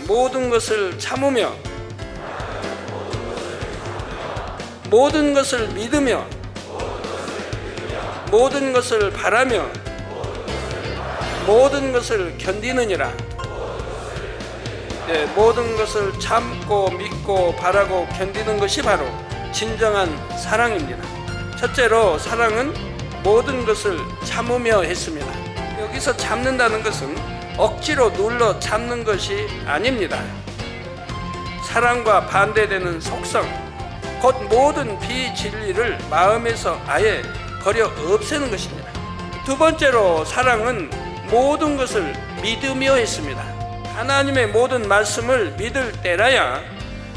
모든 것을 참으며 모든 것을 믿으며 모든 것을 바라며 모든 것을 견디느니라. 모든 것을 참고 믿고 바라고 견디는 것이 바로 진정한 사랑입니다. 첫째로 사랑은 모든 것을 참으며 했습니다. 여기서 참는다는 것은 억지로 눌러 참는 것이 아닙니다. 사랑과 반대되는 속성, 곧 모든 비진리를 마음에서 아예 버려 없애는 것입니다. 두 번째로 사랑은 모든 것을 믿으며 했습니다. 하나님의 모든 말씀을 믿을 때라야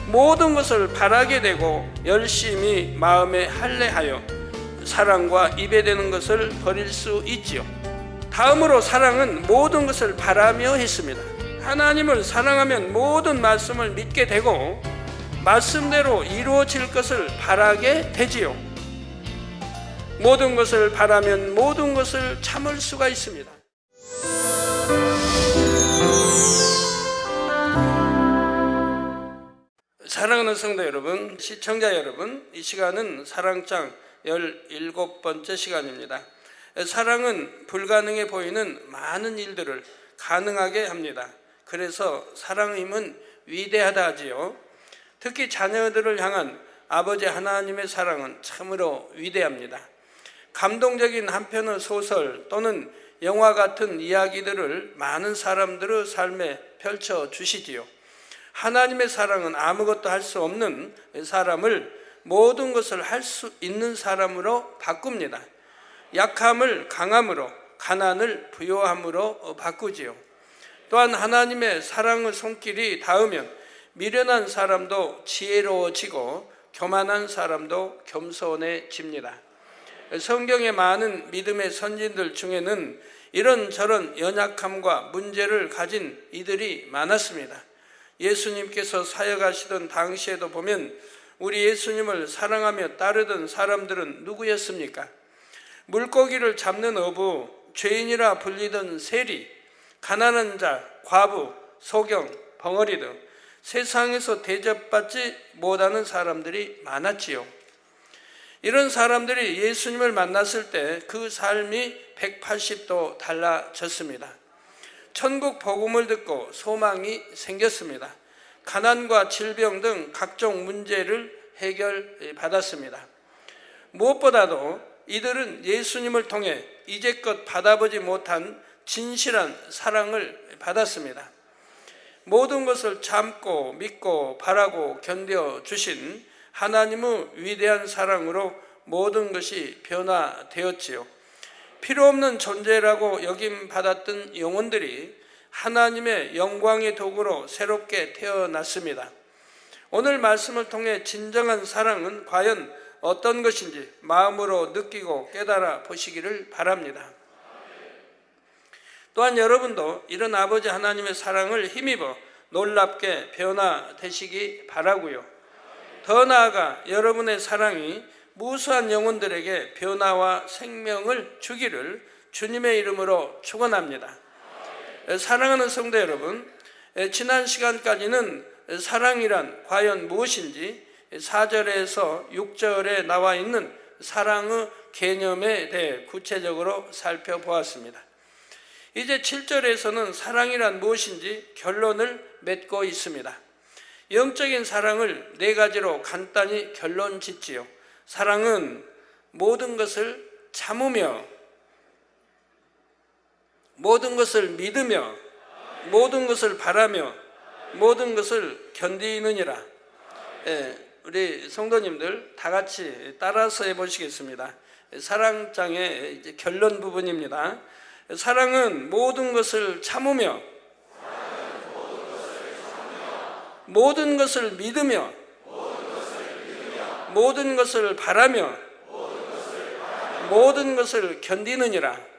모든 것을 바라게 되고 열심히 마음에 할례하여 사랑과 입에 대는 것을 버릴 수 있지요. 다음으로 사랑은 모든 것을 바라며 했습니다. 하나님을 사랑하면 모든 말씀을 믿게 되고 말씀대로 이루어질 것을 바라게 되지요. 모든 것을 바라면 모든 것을 참을 수가 있습니다. 사랑하는 성도 여러분, 시청자 여러분, 이 시간은 사랑장 17번째 시간입니다. 사랑은 불가능해 보이는 많은 일들을 가능하게 합니다. 그래서 사랑의 힘은 위대하다 하지요. 특히 자녀들을 향한 아버지 하나님의 사랑은 참으로 위대합니다. 감동적인 한 편의 소설 또는 영화 같은 이야기들을 많은 사람들의 삶에 펼쳐주시지요. 하나님의 사랑은 아무것도 할 수 없는 사람을 모든 것을 할 수 있는 사람으로 바꿉니다. 약함을 강함으로, 가난을 부요함으로 바꾸지요. 또한 하나님의 사랑의 손길이 닿으면 미련한 사람도 지혜로워지고 교만한 사람도 겸손해집니다. 성경의 많은 믿음의 선진들 중에는 이런저런 연약함과 문제를 가진 이들이 많았습니다. 예수님께서 사역하시던 당시에도 보면 우리 예수님을 사랑하며 따르던 사람들은 누구였습니까? 물고기를 잡는 어부, 죄인이라 불리던 세리, 가난한 자, 과부, 소경, 벙어리 등 세상에서 대접받지 못하는 사람들이 많았지요. 이런 사람들이 예수님을 만났을 때 그 삶이 180도 달라졌습니다. 천국 복음을 듣고 소망이 생겼습니다. 가난과 질병 등 각종 문제를 해결받았습니다. 무엇보다도 이들은 예수님을 통해 이제껏 받아보지 못한 진실한 사랑을 받았습니다. 모든 것을 참고 믿고 바라고 견뎌주신 하나님의 위대한 사랑으로 모든 것이 변화되었지요. 필요 없는 존재라고 여김받았던 영혼들이 하나님의 영광의 도구로 새롭게 태어났습니다. 오늘 말씀을 통해 진정한 사랑은 과연 어떤 것인지 마음으로 느끼고 깨달아 보시기를 바랍니다. 또한 여러분도 이런 아버지 하나님의 사랑을 힘입어 놀랍게 변화되시기 바라고요. 더 나아가 여러분의 사랑이 무수한 영혼들에게 변화와 생명을 주기를 주님의 이름으로 축원합니다. 사랑하는 성도 여러분, 지난 시간까지는 사랑이란 과연 무엇인지 4절에서 6절에 나와 있는 사랑의 개념에 대해 구체적으로 살펴보았습니다. 이제 7절에서는 사랑이란 무엇인지 결론을 맺고 있습니다. 영적인 사랑을 4가지로 간단히 결론 짓지요. 사랑은 모든 것을 참으며 모든 것을 믿으며 모든 것을 바라며 모든 것을 견디느니라. 우리 성도님들 다 같이 따라서 해보시겠습니다. 사랑장의 이제 결론 부분입니다. 사랑은 모든 것을 참으며 모든 것을 믿으며 모든 것을 바라며 모든 것을 견디느니라.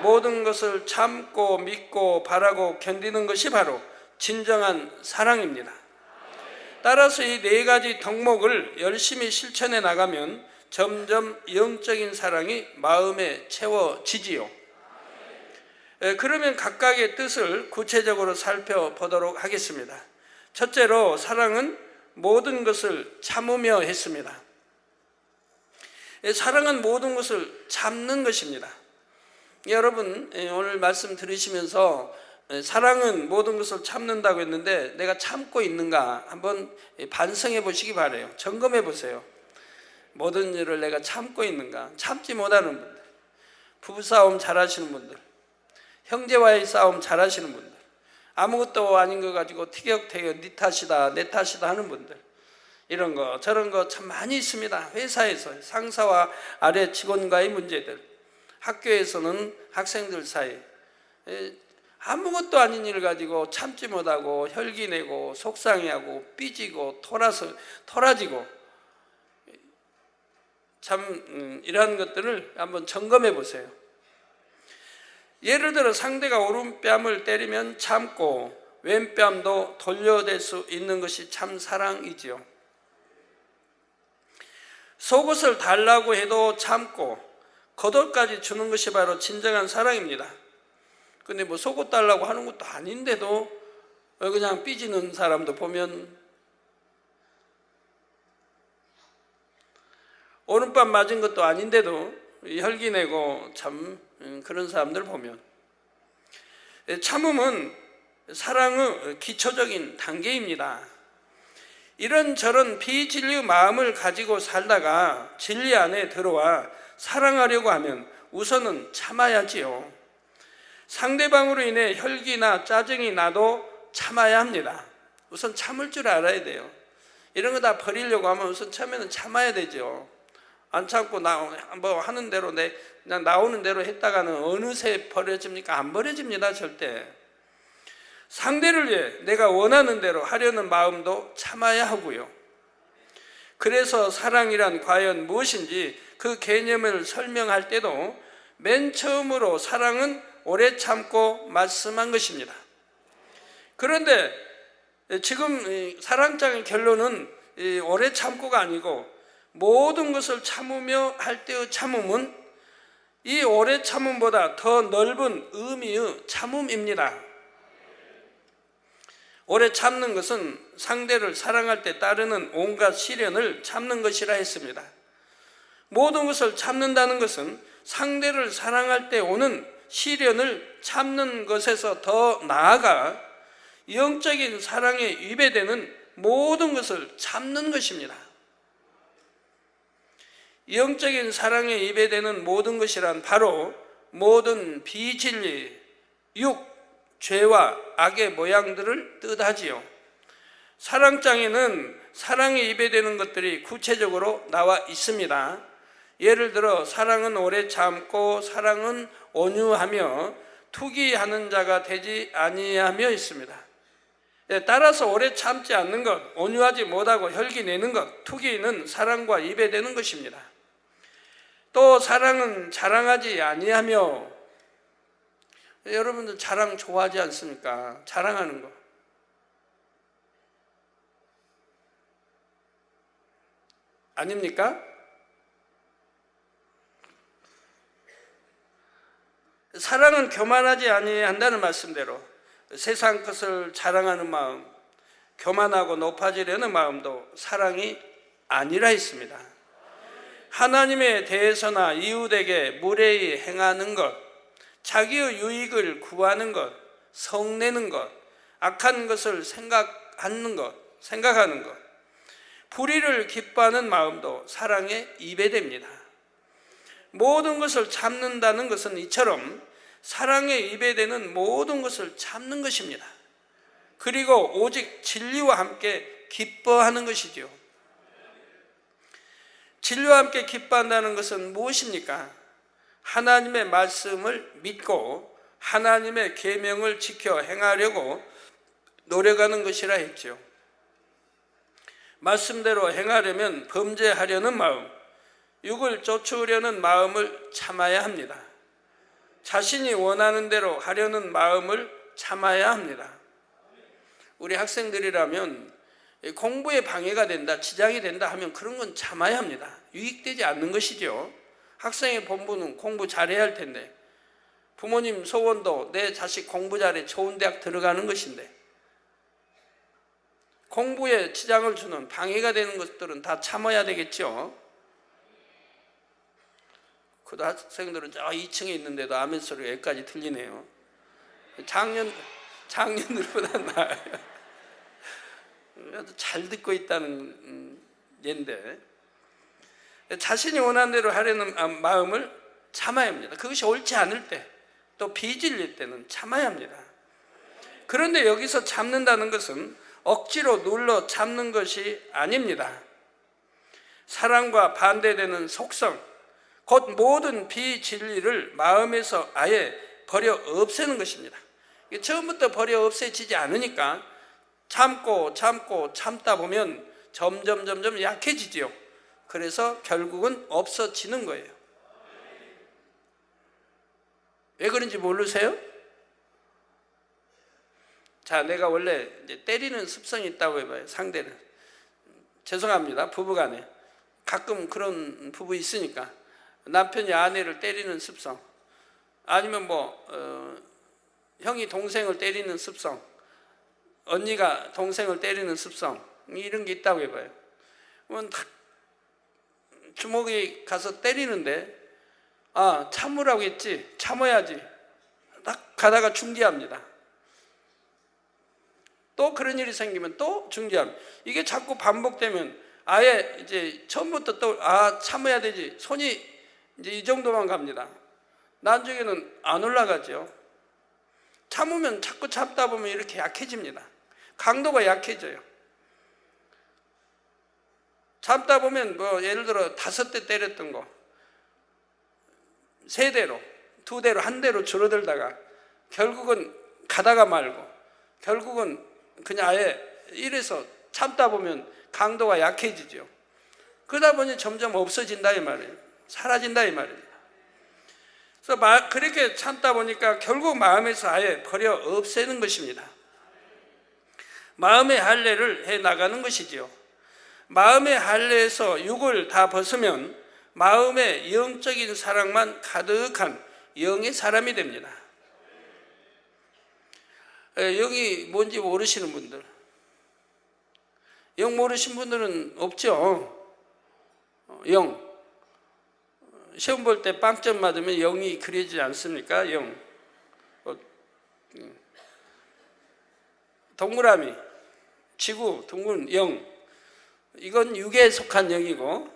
모든 것을 참고 믿고 바라고 견디는 것이 바로 진정한 사랑입니다. 따라서 이 4가지 덕목을 열심히 실천해 나가면 점점 영적인 사랑이 마음에 채워지지요. 그러면 각각의 뜻을 구체적으로 살펴보도록 하겠습니다. 첫째로 사랑은 모든 것을 참으며 했습니다. 사랑은 모든 것을 참는 것입니다. 여러분 오늘 말씀 들으시면서 사랑은 모든 것을 참는다고 했는데 내가 참고 있는가 한번 반성해 보시기 바라요. 점검해 보세요. 모든 일을 내가 참고 있는가. 참지 못하는 분들, 부부싸움 잘하시는 분들, 형제와의 싸움 잘하시는 분들, 아무것도 아닌 거 가지고 티격태격 네 탓이다 내 탓이다 하는 분들, 이런 거 저런 거 참 많이 있습니다. 회사에서 상사와 아래 직원과의 문제들, 학교에서는 학생들 사이 아무것도 아닌 일을 가지고 참지 못하고 혈기내고 속상해하고 삐지고 토라지고 참 이러한 것들을 한번 점검해 보세요. 예를 들어 상대가 오른뺨을 때리면 참고 왼뺨도 돌려댈 수 있는 것이 참 사랑이지요. 속옷을 달라고 해도 참고 겉옷까지 주는 것이 바로 진정한 사랑입니다. 근데 뭐 속옷 달라고 하는 것도 아닌데도 그냥 삐지는 사람도 보면, 오른밤 맞은 것도 아닌데도 혈기내고 참 그런 사람들 보면, 참음은 사랑의 기초적인 단계입니다. 이런저런 비진리의 마음을 가지고 살다가 진리 안에 들어와 사랑하려고 하면 우선은 참아야지요. 상대방으로 인해 혈기나 짜증이 나도 참아야 합니다. 우선 참을 줄 알아야 돼요. 이런 거 다 버리려고 하면 우선 처음에는 참아야 되죠. 안 참고 뭐 하는 대로 그냥 나오는 대로 했다가는 어느새 버려집니까? 안 버려집니다, 절대. 상대를 위해 내가 원하는 대로 하려는 마음도 참아야 하고요. 그래서 사랑이란 과연 무엇인지 그 개념을 설명할 때도 맨 처음으로 사랑은 오래 참고 말씀한 것입니다. 그런데 지금 사랑장의 결론은 오래 참고가 아니고 모든 것을 참으며 할 때의 참음은 이 오래 참음보다 더 넓은 의미의 참음입니다. 오래 참는 것은 상대를 사랑할 때 따르는 온갖 시련을 참는 것이라 했습니다. 모든 것을 참는다는 것은 상대를 사랑할 때 오는 시련을 참는 것에서 더 나아가 영적인 사랑에 위배되는 모든 것을 참는 것입니다. 영적인 사랑에 위배되는 모든 것이란 바로 모든 비진리, 육, 죄와 악의 모양들을 뜻하지요. 사랑장에는 사랑에 위배되는 것들이 구체적으로 나와 있습니다. 예를 들어 사랑은 오래 참고 사랑은 온유하며 투기하는 자가 되지 아니하며 있습니다. 따라서 오래 참지 않는 것, 온유하지 못하고 혈기내는 것, 투기는 사랑과 위배되는 것입니다. 또 사랑은 자랑하지 아니하며, 여러분들 자랑 좋아하지 않습니까? 자랑하는 거. 아닙니까? 사랑은 교만하지 아니한다는 말씀대로 세상 것을 자랑하는 마음, 교만하고 높아지려는 마음도 사랑이 아니라 했습니다. 하나님에 대해서나 이웃에게 무례히 행하는 것, 자기의 유익을 구하는 것, 성내는 것, 악한 것을 생각하는 것, 불의를 기뻐하는 마음도 사랑에 위배됩니다. 모든 것을 참는다는 것은 이처럼 사랑에 위배되는 모든 것을 참는 것입니다. 그리고 오직 진리와 함께 기뻐하는 것이죠. 진리와 함께 기뻐한다는 것은 무엇입니까? 하나님의 말씀을 믿고 하나님의 계명을 지켜 행하려고 노력하는 것이라 했죠. 말씀대로 행하려면 범죄하려는 마음, 육을 쫓으려는 마음을 참아야 합니다. 자신이 원하는 대로 하려는 마음을 참아야 합니다. 우리 학생들이라면 공부에 방해가 된다, 지장이 된다 하면 그런 건 참아야 합니다. 유익되지 않는 것이죠. 학생의 본분은 공부 잘해야 할 텐데 부모님 소원도 내 자식 공부 잘해 좋은 대학 들어가는 것인데, 공부에 지장을 주는 방해가 되는 것들은 다 참아야 되겠죠. 고등학생들은 저 2층에 있는데도 아멘 소리가 여기까지 들리네요. 작년들보다 나아요. 잘 듣고 있다는 예인데, 자신이 원하는 대로 하려는 마음을 참아야 합니다. 그것이 옳지 않을 때, 또 비질릴 때는 참아야 합니다. 그런데 여기서 참는다는 것은 억지로 눌러 참는 것이 아닙니다. 사랑과 반대되는 속성, 곧 모든 비진리를 마음에서 아예 버려 없애는 것입니다. 처음부터 버려 없애지지 않으니까 참고 참다 보면 점점 약해지지요. 그래서 결국은 없어지는 거예요. 왜 그런지 모르세요? 자, 내가 원래 이제 때리는 습성이 있다고 해봐요. 상대를. 죄송합니다. 부부간에 가끔 그런 부부 있으니까 남편이 아내를 때리는 습성, 아니면 형이 동생을 때리는 습성, 언니가 동생을 때리는 습성, 이런 게 있다고 해봐요. 그러면 딱 주먹이 가서 때리는데, 참으라고 했지, 참아야지, 딱 가다가 중지합니다. 또 그런 일이 생기면 또 중지합니다. 이게 자꾸 반복되면 아예 이제 처음부터 또 참아야 되지, 손이 이제 이 정도만 갑니다. 나중에는 안 올라가죠. 참으면 자꾸 참다 보면 이렇게 약해집니다. 강도가 약해져요. 참다 보면 예를 들어 5대 때렸던 거 3대로, 2대로, 1대로 줄어들다가 결국은 가다가 말고, 결국은 그냥 아예 이래서 참다 보면 강도가 약해지죠. 그러다 보니 점점 없어진다 이 말이에요. 사라진다 이 말입니다. 그래서 그렇게 참다 보니까 결국 마음에서 아예 버려 없애는 것입니다. 마음의 할례를 해 나가는 것이지요. 마음의 할례에서 육을 다 벗으면 마음의 영적인 사랑만 가득한 영의 사람이 됩니다. 영이 뭔지 모르시는 분들, 영 모르신 분들은 없죠. 영, 시험 볼 때 빵점 맞으면 영이 그려지지 않습니까? 영. 동그라미, 지구, 둥근 영, 이건 육에 속한 영이고,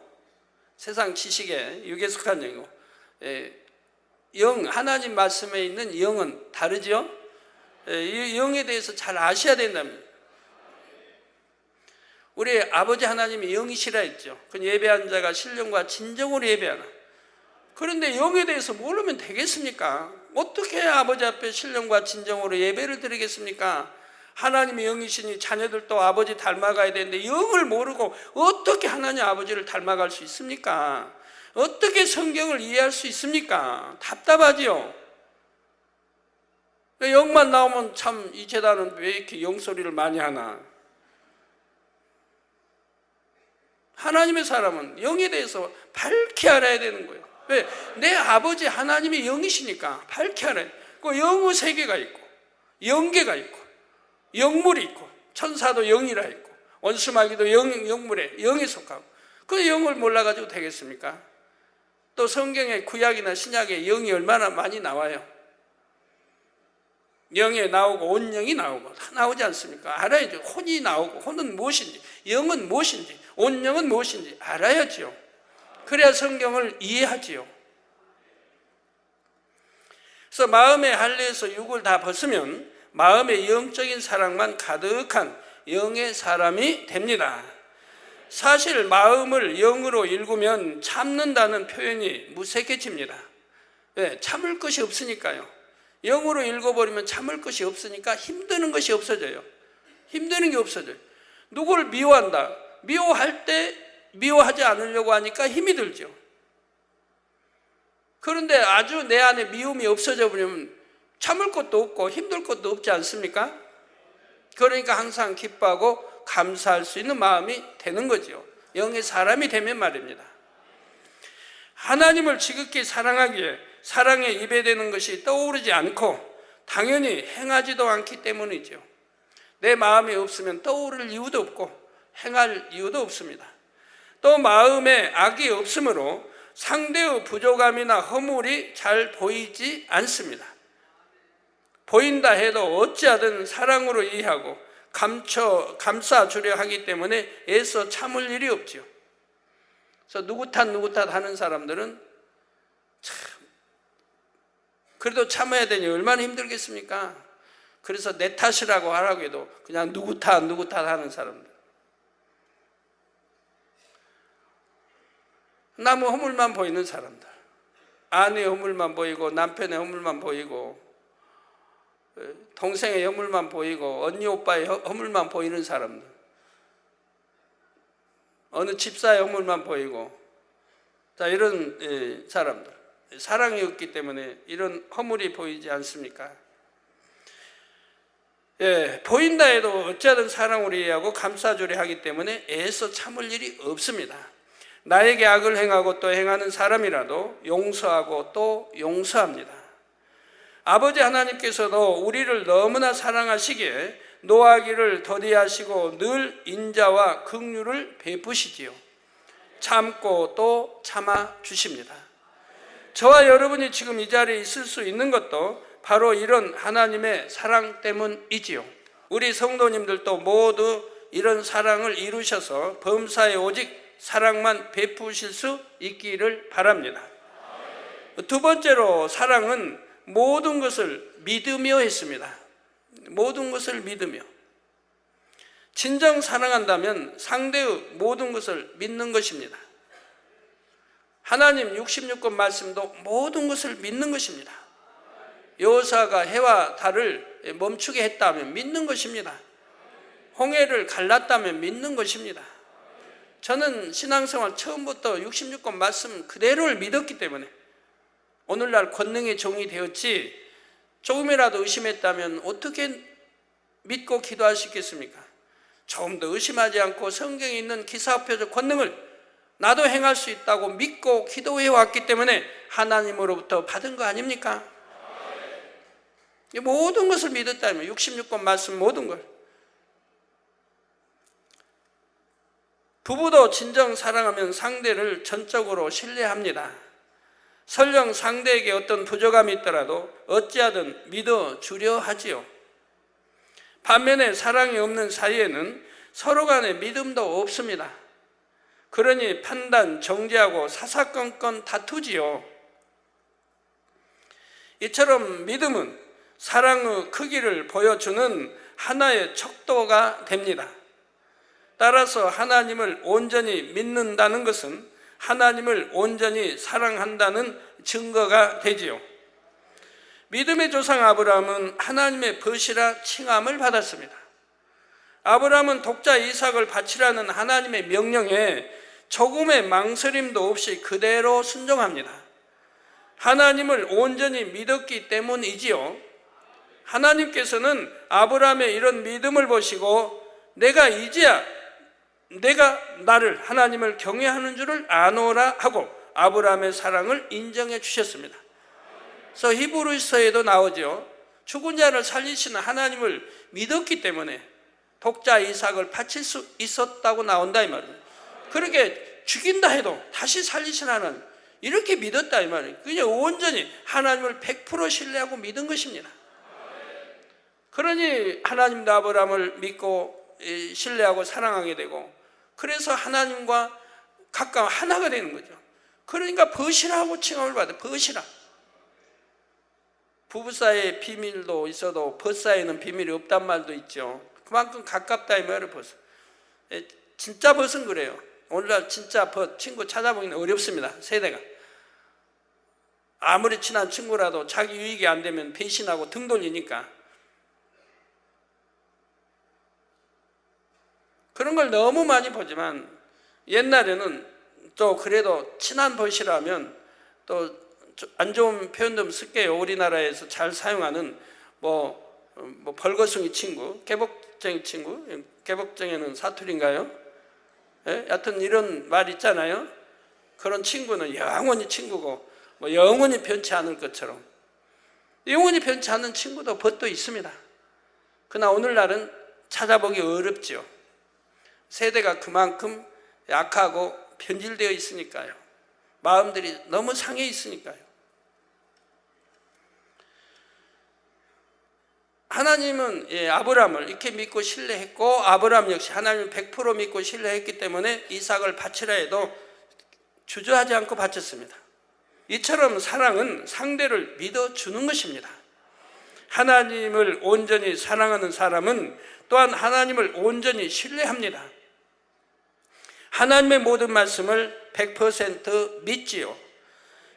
세상 지식에 육에 속한 영이고, 영, 하나님 말씀에 있는 영은 다르죠? 이 영에 대해서 잘 아셔야 된답니다. 우리 아버지 하나님이 영이시라 했죠. 그 예배한 자가 신령과 진정으로 예배하나. 그런데 영에 대해서 모르면 되겠습니까? 어떻게 아버지 앞에 신령과 진정으로 예배를 드리겠습니까? 하나님이 영이시니 자녀들도 아버지 닮아가야 되는데 영을 모르고 어떻게 하나님 아버지를 닮아갈 수 있습니까? 어떻게 성경을 이해할 수 있습니까? 답답하지요. 영만 나오면 참 이 재단은 왜 이렇게 영소리를 많이 하나. 하나님의 사람은 영에 대해서 밝히 알아야 되는 거예요. 왜? 내 아버지 하나님이 영이시니까 밝히 알아야 돼요. 그 영의 세계가 있고, 영계가 있고, 영물이 있고, 천사도 영이라 있고, 원수마귀도 영물에 영에 속하고, 그 영을 몰라가지고 되겠습니까? 또 성경의 구약이나 신약에 영이 얼마나 많이 나와요. 영에 나오고 온영이 나오고 다 나오지 않습니까? 알아야죠. 혼이 나오고, 혼은 무엇인지, 영은 무엇인지, 온영은 무엇인지 알아야지요. 그래야 성경을 이해하지요. 그래서 마음의 할례에서 육을 다 벗으면 마음의 영적인 사랑만 가득한 영의 사람이 됩니다. 사실 마음을 영으로 읽으면 참는다는 표현이 무색해집니다. 왜? 참을 것이 없으니까요. 영으로 읽어버리면 참을 것이 없으니까 힘드는 것이 없어져요. 힘드는 게 없어져요. 누구를 미워한다. 미워할 때 미워하지 않으려고 하니까 힘이 들죠. 그런데 아주 내 안에 미움이 없어져 버리면 참을 것도 없고 힘들 것도 없지 않습니까? 그러니까 항상 기뻐하고 감사할 수 있는 마음이 되는 거죠. 영의 사람이 되면 말입니다. 하나님을 지극히 사랑하기에 사랑에 입에 대는 것이 떠오르지 않고 당연히 행하지도 않기 때문이죠. 내 마음이 없으면 떠오를 이유도 없고 행할 이유도 없습니다. 또 마음에 악이 없으므로 상대의 부족함이나 허물이 잘 보이지 않습니다. 보인다 해도 어찌하든 사랑으로 이해하고 감싸주려 하기 때문에 애써 참을 일이 없죠. 그래서 누구 탓 하는 사람들은 참 그래도 참아야 되니 얼마나 힘들겠습니까? 그래서 내 탓이라고 하라고 해도 그냥 누구 탓 하는 사람들. 남의 허물만 보이는 사람들, 아내의 허물만 보이고 남편의 허물만 보이고 동생의 허물만 보이고 언니 오빠의 허물만 보이는 사람들, 어느 집사의 허물만 보이고, 자 이런 사람들, 사랑이 없기 때문에 이런 허물이 보이지 않습니까? 보인다 해도 어찌하든 사랑으로 이해하고 감싸주려 하기 때문에 애써 참을 일이 없습니다. 나에게 악을 행하고 또 행하는 사람이라도 용서하고 또 용서합니다. 아버지 하나님께서도 우리를 너무나 사랑하시기에 노하기를 더디하시고 늘 인자와 긍휼을 베푸시지요. 참고 또 참아 주십니다. 저와 여러분이 지금 이 자리에 있을 수 있는 것도 바로 이런 하나님의 사랑 때문이지요. 우리 성도님들도 모두 이런 사랑을 이루셔서 범사에 오직 사랑만 베푸실 수 있기를 바랍니다. 두 번째로 사랑은 모든 것을 믿으며 했습니다. 모든 것을 믿으며. 진정 사랑한다면 상대의 모든 것을 믿는 것입니다. 하나님 66권 말씀도 모든 것을 믿는 것입니다. 여호사가 해와 달을 멈추게 했다면 믿는 것입니다. 홍해를 갈랐다면 믿는 것입니다. 저는 신앙생활 처음부터 66권 말씀 그대로를 믿었기 때문에 오늘날 권능의 종이 되었지, 조금이라도 의심했다면 어떻게 믿고 기도할 수 있겠습니까? 조금 더 의심하지 않고 성경에 있는 기사표적 권능을 나도 행할 수 있다고 믿고 기도해 왔기 때문에 하나님으로부터 받은 거 아닙니까? 모든 것을 믿었다면 66권 말씀 모든 걸. 부부도 진정 사랑하면 상대를 전적으로 신뢰합니다. 설령 상대에게 어떤 부족함이 있더라도 어찌하든 믿어주려 하지요. 반면에 사랑이 없는 사이에는 서로 간에 믿음도 없습니다. 그러니 판단, 정죄하고 사사건건 다투지요. 이처럼 믿음은 사랑의 크기를 보여주는 하나의 척도가 됩니다. 따라서 하나님을 온전히 믿는다는 것은 하나님을 온전히 사랑한다는 증거가 되지요. 믿음의 조상 아브라함은 하나님의 벗이라 칭함을 받았습니다. 아브라함은 독자 이삭을 바치라는 하나님의 명령에 조금의 망설임도 없이 그대로 순종합니다. 하나님을 온전히 믿었기 때문이지요. 하나님께서는 아브라함의 이런 믿음을 보시고 내가 이제야 내가 나를 하나님을 경외하는 줄을 아노라 하고 아브라함의 사랑을 인정해 주셨습니다. 그래서 히브리서에도 나오죠. 죽은 자를 살리시는 하나님을 믿었기 때문에 독자 이삭을 바칠 수 있었다고 나온다 이 말이에요. 그렇게 죽인다 해도 다시 살리신 하나님, 이렇게 믿었다 이 말이에요. 그냥 온전히 하나님을 100% 신뢰하고 믿은 것입니다. 그러니 하나님도 아브라함을 믿고 신뢰하고 사랑하게 되고, 그래서 하나님과 가까워 하나가 되는 거죠. 그러니까 벗이라고 칭함을 받아요. 벗이라. 부부 사이에 비밀도 있어도 벗 사이에는 비밀이 없단 말도 있죠. 그만큼 가깝다 이 말을 벗. 진짜 벗은 그래요. 오늘날 진짜 벗 친구 찾아보기는 어렵습니다. 세대가. 아무리 친한 친구라도 자기 유익이 안 되면 배신하고 등 돌리니까. 그런 걸 너무 많이 보지만 옛날에는 또 그래도 친한 벗이라면 또 안 좋은 표현도 쓸게요. 우리나라에서 잘 사용하는 벌거숭이 친구, 개복쟁이 친구, 개복쟁이는 사투리인가요? 여하튼 이런 말 있잖아요. 그런 친구는 영원히 친구고 뭐 영원히 변치 않을 것처럼 영원히 변치 않는 친구도 벗도 있습니다. 그러나 오늘날은 찾아보기 어렵죠. 세대가 그만큼 약하고 변질되어 있으니까요. 마음들이 너무 상해 있으니까요. 하나님은 아브라함을 이렇게 믿고 신뢰했고 아브라함 역시 하나님을 100% 믿고 신뢰했기 때문에 이삭을 바치라 해도 주저하지 않고 바쳤습니다. 이처럼 사랑은 상대를 믿어주는 것입니다. 하나님을 온전히 사랑하는 사람은 또한 하나님을 온전히 신뢰합니다. 하나님의 모든 말씀을 100% 믿지요.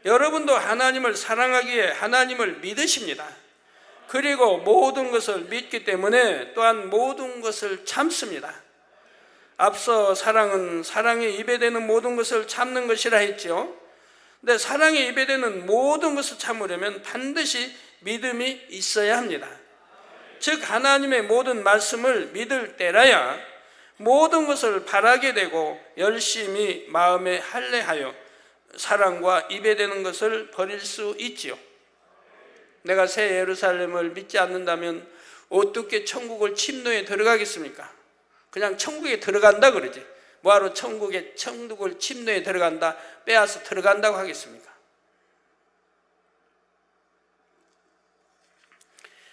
여러분도 하나님을 사랑하기에 하나님을 믿으십니다. 그리고 모든 것을 믿기 때문에 또한 모든 것을 참습니다. 앞서 사랑은 사랑에 입에 대는 모든 것을 참는 것이라 했죠. 근데 사랑에 입에 대는 모든 것을 참으려면 반드시 믿음이 있어야 합니다. 즉 하나님의 모든 말씀을 믿을 때라야 모든 것을 바라게 되고 열심히 마음에 할례하여 사랑과 입에 대는 것을 버릴 수 있지요. 내가 새 예루살렘을 믿지 않는다면 어떻게 천국을 침노에 들어가겠습니까? 그냥 천국에 들어간다 그러지. 뭐하러 천국을 침노에 들어간다, 빼앗아 들어간다고 하겠습니까?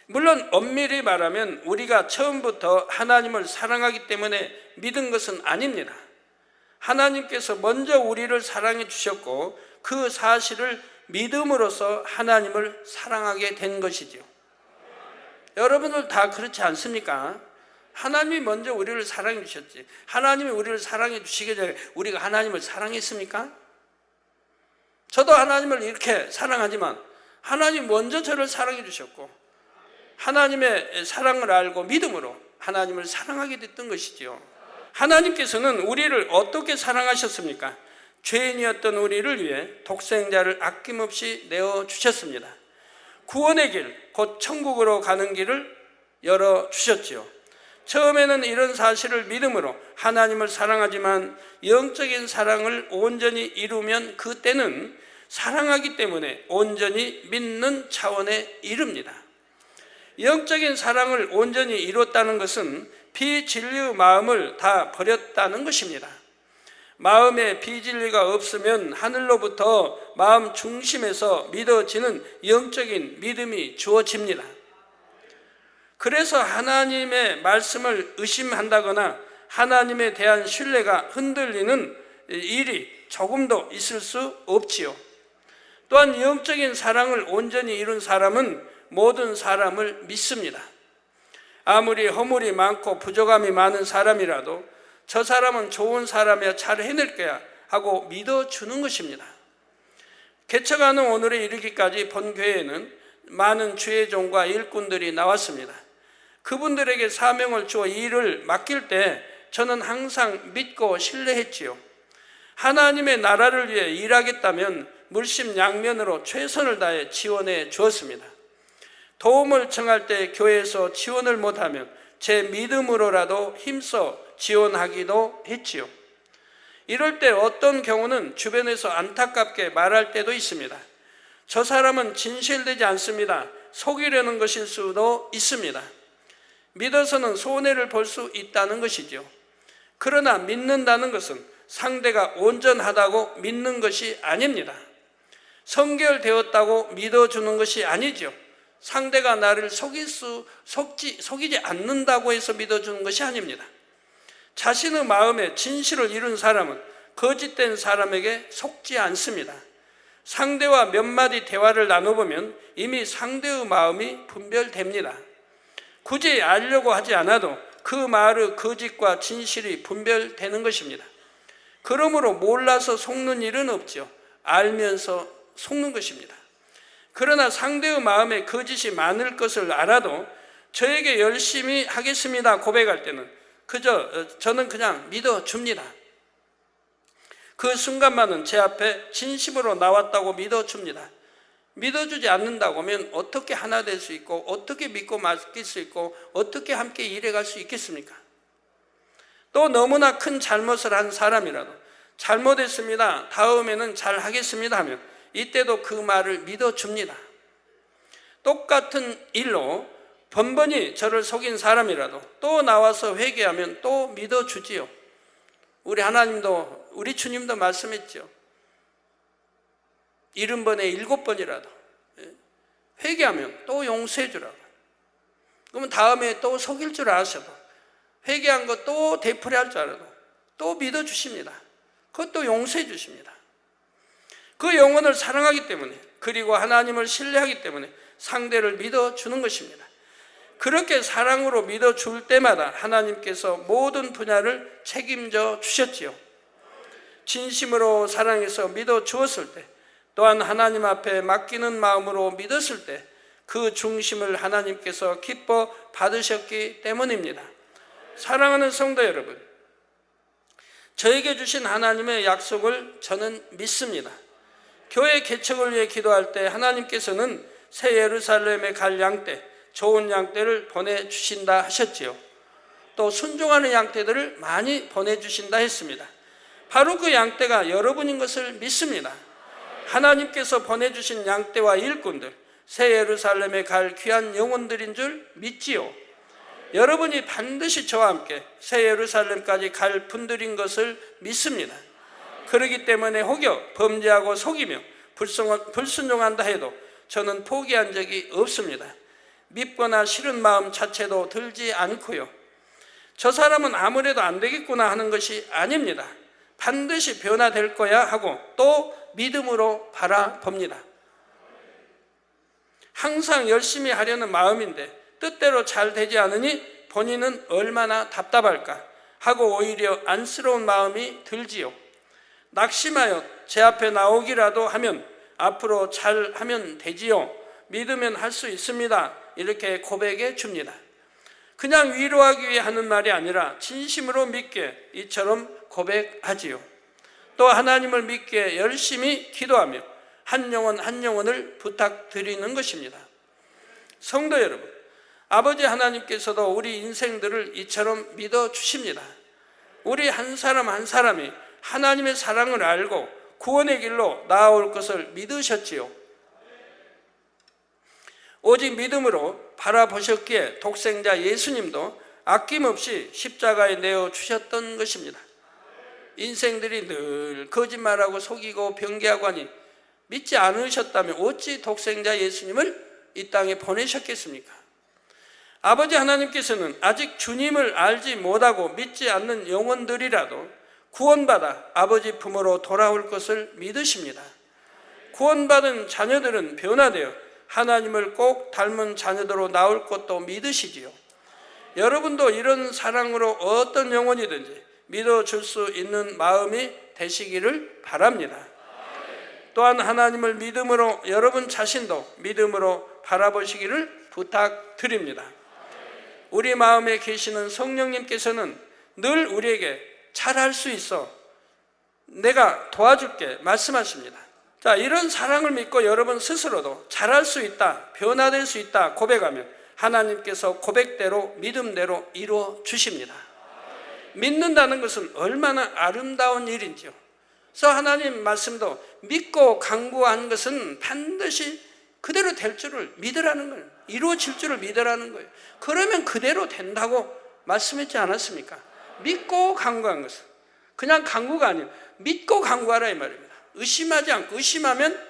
물론 엄밀히 말하면 우리가 처음부터 하나님을 사랑하기 때문에 믿은 것은 아닙니다. 하나님께서 먼저 우리를 사랑해 주셨고 그 사실을 믿음으로써 하나님을 사랑하게 된 것이죠. 여러분들 다 그렇지 않습니까? 하나님이 먼저 우리를 사랑해 주셨지. 하나님이 우리를 사랑해 주시기 전에 우리가 하나님을 사랑했습니까? 저도 하나님을 이렇게 사랑하지만 하나님 먼저 저를 사랑해 주셨고 하나님의 사랑을 알고 믿음으로 하나님을 사랑하게 됐던 것이죠. 하나님께서는 우리를 어떻게 사랑하셨습니까? 죄인이었던 우리를 위해 독생자를 아낌없이 내어주셨습니다. 구원의 길, 곧 천국으로 가는 길을 열어주셨지요. 처음에는 이런 사실을 믿음으로 하나님을 사랑하지만 영적인 사랑을 온전히 이루면 그때는 사랑하기 때문에 온전히 믿는 차원에 이릅니다. 영적인 사랑을 온전히 이뤘다는 것은 비진리의 마음을 다 버렸다는 것입니다. 마음에 비진리가 없으면 하늘로부터 마음 중심에서 믿어지는 영적인 믿음이 주어집니다. 그래서 하나님의 말씀을 의심한다거나 하나님에 대한 신뢰가 흔들리는 일이 조금도 있을 수 없지요. 또한 영적인 사랑을 온전히 이룬 사람은 모든 사람을 믿습니다. 아무리 허물이 많고 부족함이 많은 사람이라도 저 사람은 좋은 사람이야 잘 해낼 거야 하고 믿어주는 것입니다. 개척하는 오늘에 이르기까지 본교회에는 많은 주의 종과 일꾼들이 나왔습니다. 그분들에게 사명을 주어 일을 맡길 때 저는 항상 믿고 신뢰했지요. 하나님의 나라를 위해 일하겠다면 물심양면으로 최선을 다해 지원해 주었습니다. 도움을 청할 때 교회에서 지원을 못하면 제 믿음으로라도 힘써 지원하기도 했지요. 이럴 때 어떤 경우는 주변에서 안타깝게 말할 때도 있습니다. 저 사람은 진실되지 않습니다. 속이려는 것일 수도 있습니다. 믿어서는 손해를 볼 수 있다는 것이죠. 그러나 믿는다는 것은 상대가 온전하다고 믿는 것이 아닙니다. 성결되었다고 믿어주는 것이 아니죠. 상대가 나를 속이지 않는다고 해서 믿어주는 것이 아닙니다. 자신의 마음에 진실을 이룬 사람은 거짓된 사람에게 속지 않습니다. 상대와 몇 마디 대화를 나눠보면 이미 상대의 마음이 분별됩니다. 굳이 알려고 하지 않아도 그 말의 거짓과 진실이 분별되는 것입니다. 그러므로 몰라서 속는 일은 없죠. 알면서 속는 것입니다. 그러나 상대의 마음에 거짓이 많을 것을 알아도 저에게 열심히 하겠습니다 고백할 때는 저는 그냥 믿어줍니다. 그 순간만은 제 앞에 진심으로 나왔다고 믿어줍니다. 믿어주지 않는다고 하면 어떻게 하나 될 수 있고 어떻게 믿고 맡길 수 있고 어떻게 함께 일해갈 수 있겠습니까? 또 너무나 큰 잘못을 한 사람이라도 잘못했습니다, 다음에는 잘 하겠습니다 하면 이때도 그 말을 믿어줍니다. 똑같은 일로 번번이 저를 속인 사람이라도 또 나와서 회개하면 또 믿어주지요. 우리 하나님도, 우리 주님도 말씀했죠. 70번에 7번이라도 회개하면 또 용서해 주라고. 그러면 다음에 또 속일 줄 아셔도, 회개한 거 또 되풀이할 줄 알아도 또 믿어주십니다. 그것도 용서해 주십니다. 그 영혼을 사랑하기 때문에, 그리고 하나님을 신뢰하기 때문에 상대를 믿어주는 것입니다. 그렇게 사랑으로 믿어줄 때마다 하나님께서 모든 분야를 책임져 주셨지요. 진심으로 사랑해서 믿어주었을 때, 또한 하나님 앞에 맡기는 마음으로 믿었을 때 그 중심을 하나님께서 기뻐 받으셨기 때문입니다. 사랑하는 성도 여러분, 저에게 주신 하나님의 약속을 저는 믿습니다. 교회 개척을 위해 기도할 때 하나님께서는 새 예루살렘에 갈 양떼, 좋은 양떼를 보내주신다 하셨지요. 또 순종하는 양떼들을 많이 보내주신다 했습니다. 바로 그 양떼가 여러분인 것을 믿습니다. 하나님께서 보내주신 양떼와 일꾼들, 새 예루살렘에 갈 귀한 영혼들인 줄 믿지요. 여러분이 반드시 저와 함께 새 예루살렘까지 갈 분들인 것을 믿습니다. 그렇기 때문에 혹여 범죄하고 속이며 불순종한다 해도 저는 포기한 적이 없습니다. 밉거나 싫은 마음 자체도 들지 않고요. 저 사람은 아무래도 안 되겠구나 하는 것이 아닙니다. 반드시 변화될 거야 하고 또 믿음으로 바라봅니다. 항상 열심히 하려는 마음인데 뜻대로 잘 되지 않으니 본인은 얼마나 답답할까 하고 오히려 안쓰러운 마음이 들지요. 낙심하여 제 앞에 나오기라도 하면 앞으로 잘 하면 되지요. 믿으면 할 수 있습니다. 이렇게 고백해 줍니다. 그냥 위로하기 위해 하는 말이 아니라 진심으로 믿게 이처럼 고백하지요. 또 하나님을 믿기에 열심히 기도하며 한 영혼 한 영혼을 부탁드리는 것입니다. 성도 여러분, 아버지 하나님께서도 우리 인생들을 이처럼 믿어주십니다. 우리 한 사람 한 사람이 하나님의 사랑을 알고 구원의 길로 나아올 것을 믿으셨지요. 오직 믿음으로 바라보셨기에 독생자 예수님도 아낌없이 십자가에 내어주셨던 것입니다. 인생들이 늘 거짓말하고 속이고 변개하고 하니 믿지 않으셨다면 어찌 독생자 예수님을 이 땅에 보내셨겠습니까? 아버지 하나님께서는 아직 주님을 알지 못하고 믿지 않는 영혼들이라도 구원받아 아버지 품으로 돌아올 것을 믿으십니다. 구원받은 자녀들은 변화되어 하나님을 꼭 닮은 자녀들로 나올 것도 믿으시지요. 여러분도 이런 사랑으로 어떤 영혼이든지 믿어줄 수 있는 마음이 되시기를 바랍니다. 또한 하나님을 믿음으로 여러분 자신도 믿음으로 바라보시기를 부탁드립니다. 우리 마음에 계시는 성령님께서는 늘 우리에게 잘할 수 있어, 내가 도와줄게 말씀하십니다. 자, 이런 사랑을 믿고 여러분 스스로도 잘할 수 있다, 변화될 수 있다 고백하면 하나님께서 고백대로 믿음대로 이루어 주십니다. 믿는다는 것은 얼마나 아름다운 일인지요. 그래서 하나님 말씀도 믿고 간구한 것은 반드시 그대로 될 줄을 믿으라는 거예요. 이루어질 줄을 믿으라는 거예요. 그러면 그대로 된다고 말씀했지 않았습니까? 믿고 간구한 것은 그냥 간구가 아니에요. 믿고 간구하라 이 말입니다. 의심하지 않고, 의심하면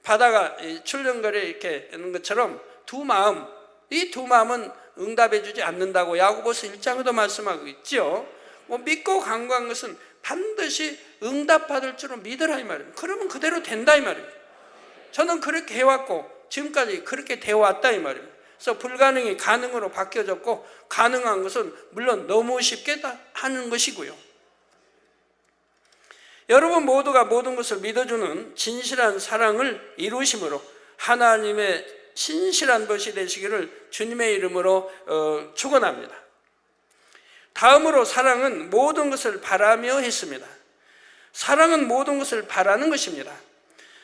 바다가 출렁거려 이렇게 있는 것처럼 두 마음, 이 두 마음은 응답해 주지 않는다고 야고보서 1장에도 말씀하고 있죠. 믿고 간구한 것은 반드시 응답받을 줄을 믿으라 이 말입니다. 그러면 그대로 된다 이 말입니다. 저는 그렇게 해왔고 지금까지 그렇게 되어왔다 이 말입니다. 그래서 불가능이 가능으로 바뀌어졌고 가능한 것은 물론 너무 쉽게 하는 것이고요. 여러분 모두가 모든 것을 믿어주는 진실한 사랑을 이루심으로 하나님의 신실한 것이 되시기를 주님의 이름으로 축원합니다. 다음으로 사랑은 모든 것을 바라며 했습니다. 사랑은 모든 것을 바라는 것입니다.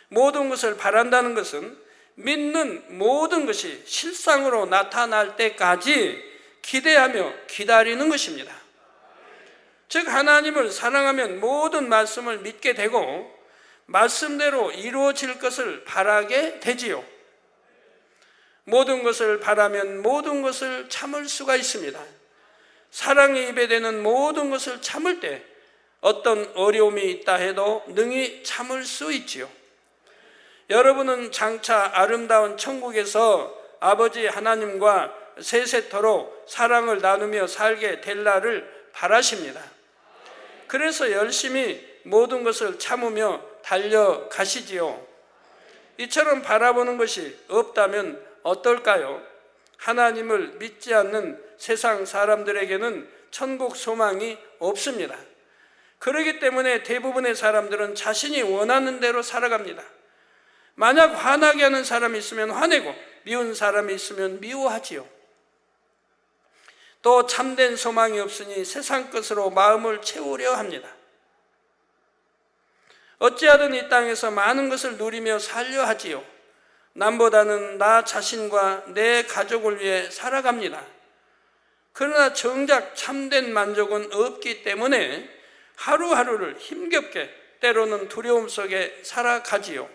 모든 것을 바란다는 것은 믿는 모든 것이 실상으로 나타날 때까지 기대하며 기다리는 것입니다. 즉 하나님을 사랑하면 모든 말씀을 믿게 되고 말씀대로 이루어질 것을 바라게 되지요. 모든 것을 바라면 모든 것을 참을 수가 있습니다. 사랑의 입에 대는 모든 것을 참을 때 어떤 어려움이 있다 해도 능히 참을 수 있지요. 여러분은 장차 아름다운 천국에서 아버지 하나님과 세세토록 사랑을 나누며 살게 될 날을 바라십니다. 그래서 열심히 모든 것을 참으며 달려가시지요. 이처럼 바라보는 것이 없다면 어떨까요? 하나님을 믿지 않는 세상 사람들에게는 천국 소망이 없습니다. 그렇기 때문에 대부분의 사람들은 자신이 원하는 대로 살아갑니다. 만약 화나게 하는 사람이 있으면 화내고 미운 사람이 있으면 미워하지요. 또 참된 소망이 없으니 세상 것으로 마음을 채우려 합니다. 어찌하든 이 땅에서 많은 것을 누리며 살려 하지요. 남보다는 나 자신과 내 가족을 위해 살아갑니다. 그러나 정작 참된 만족은 없기 때문에 하루하루를 힘겹게 때로는 두려움 속에 살아가지요.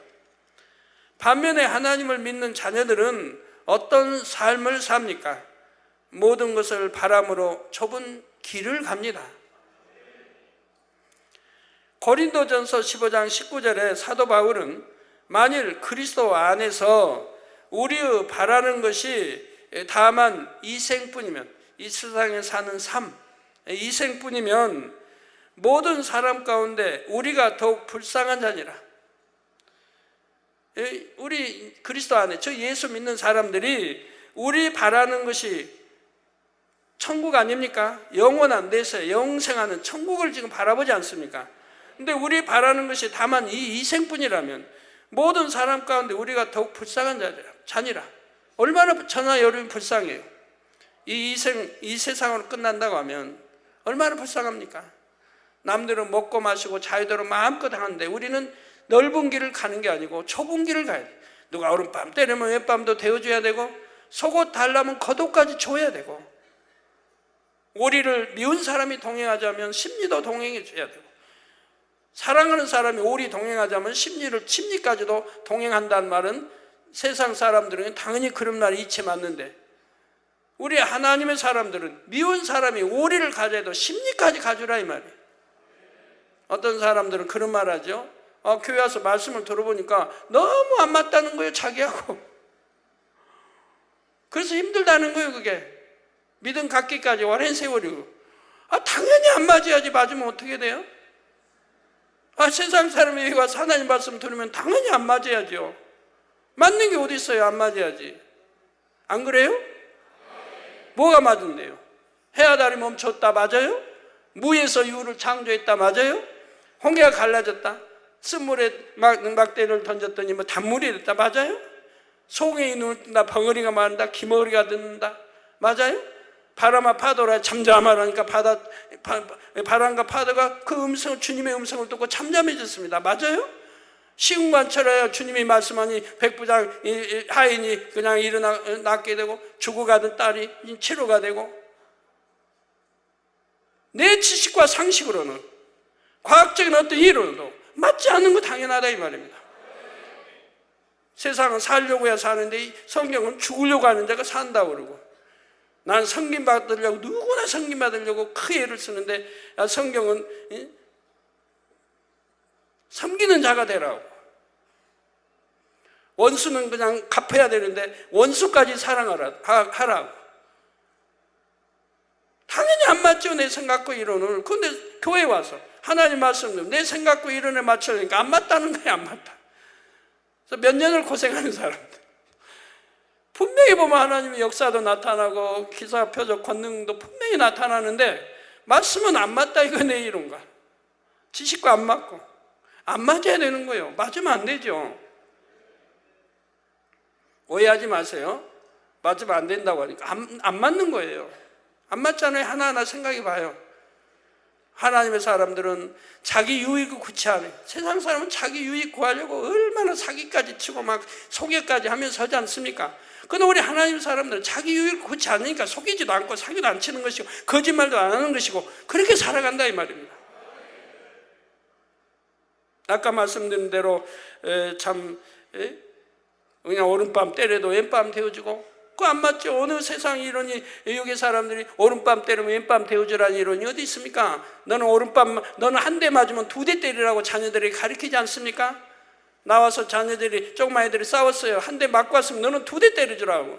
반면에 하나님을 믿는 자녀들은 어떤 삶을 삽니까? 모든 것을 바람으로 좁은 길을 갑니다. 고린도전서 15장 19절에 사도 바울은 만일 그리스도 안에서 우리의 바라는 것이 다만 이생뿐이면, 이 세상에 사는 삶, 이생뿐이면 모든 사람 가운데 우리가 더욱 불쌍한 자니라. 우리 그리스도 안에, 저 예수 믿는 사람들이 우리 바라는 것이 천국 아닙니까? 영원한 데서 영생하는 천국을 지금 바라보지 않습니까? 근데 우리 바라는 것이 다만 이 이생뿐이라면 모든 사람 가운데 우리가 더욱 불쌍한 자니라. 얼마나 저나 여러분이 불쌍해요. 이 세상으로 끝난다고 하면 얼마나 불쌍합니까? 남들은 먹고 마시고 자유대로 마음껏 하는데 우리는 넓은 길을 가는 게 아니고 좁은 길을 가야 돼. 누가 오른밤 때리면 왼밤도 데워줘야 되고 속옷 달라면 겉옷까지 줘야 되고 오리를 미운 사람이 동행하자면 심리도 동행해 줘야 되고 사랑하는 사람이 오리 동행하자면 심리까지도 동행한다는 말은 세상 사람들은 당연히 그런 말이 이치 맞는데 우리 하나님의 사람들은 미운 사람이 오리를 가져도 심리까지 가주라 이 말이에요. 어떤 사람들은 그런 말 하죠. 교회 와서 말씀을 들어보니까 너무 안 맞다는 거예요, 자기하고. 그래서 힘들다는 거예요, 그게. 믿음 갖기까지 오랜 세월이고. 당연히 안 맞아야지. 맞으면 어떻게 돼요? 세상 사람이 여기 와서 하나님 말씀 들으면 당연히 안 맞아야죠. 맞는 게 어디 있어요? 안 맞아야지. 안 그래요? 뭐가 맞은데요? 해아달이 멈췄다 맞아요? 무에서 유를 창조했다 맞아요? 홍해가 갈라졌다? 쓴물에 막대를 던졌더니 단물이 됐다 맞아요? 송이 눈을 뜬다 벙어리가 마른다 기머리가 듣는다 맞아요? 바람아 파도라 잠잠하라니까 바람과 파도가 그 음성을 주님의 음성을 듣고 잠잠해졌습니다. 맞아요? 시궁관처럼 주님이 말씀하니 백부장 하인이 그냥 일어나게 되고 죽어가던 딸이 치료가 되고 내 지식과 상식으로는 과학적인 어떤 이론도 맞지 않는 거 당연하다 이 말입니다. 세상은 살려고 해야 사는데 성경은 죽으려고 하는 자가 산다고 그러고 난 성김 받으려고 누구나 성김 받으려고 크게 애를 쓰는데 성경은 섬기는 자가 되라고 원수는 그냥 갚아야 되는데 원수까지 사랑하라고 당연히 안 맞죠 내 생각과 이론을. 그런데 교회 와서 하나님 말씀 내 생각과 이론에 맞추려니까 안 맞다는 거야. 안 맞다. 그래서 몇 년을 고생하는 사람들 분명히 보면 하나님의 역사도 나타나고 기사 표적 권능도 분명히 나타나는데 말씀은 안 맞다 이거 내 이론과 지식과 안 맞고 안 맞아야 되는 거예요. 맞으면 안 되죠. 오해하지 마세요. 맞으면 안 된다고 하니까 안 맞는 거예요. 안 맞잖아요. 하나하나 생각해 봐요. 하나님의 사람들은 자기 유익을 구치 않아요. 세상 사람은 자기 유익 구하려고 얼마나 사기까지 치고 막 속여까지 하면서 하지 않습니까? 그런데 우리 하나님 사람들은 자기 유익을 구치 않으니까 속이지도 않고 사기도 안 치는 것이고 거짓말도 안 하는 것이고 그렇게 살아간다 이 말입니다. 아까 말씀드린 대로 그냥 오른밤 때려도 왼밤 데워지고 그거 안 맞죠? 어느 세상 이론이 여기 사람들이 오른밤 때리면 왼밤 데워주라는 이론이 어디 있습니까? 너는 한 대 맞으면 2대 때리라고 자녀들이 가르치지 않습니까? 나와서 자녀들이 조그만 애들이 싸웠어요. 한 대 맞고 왔으면 너는 2대 때려주라고.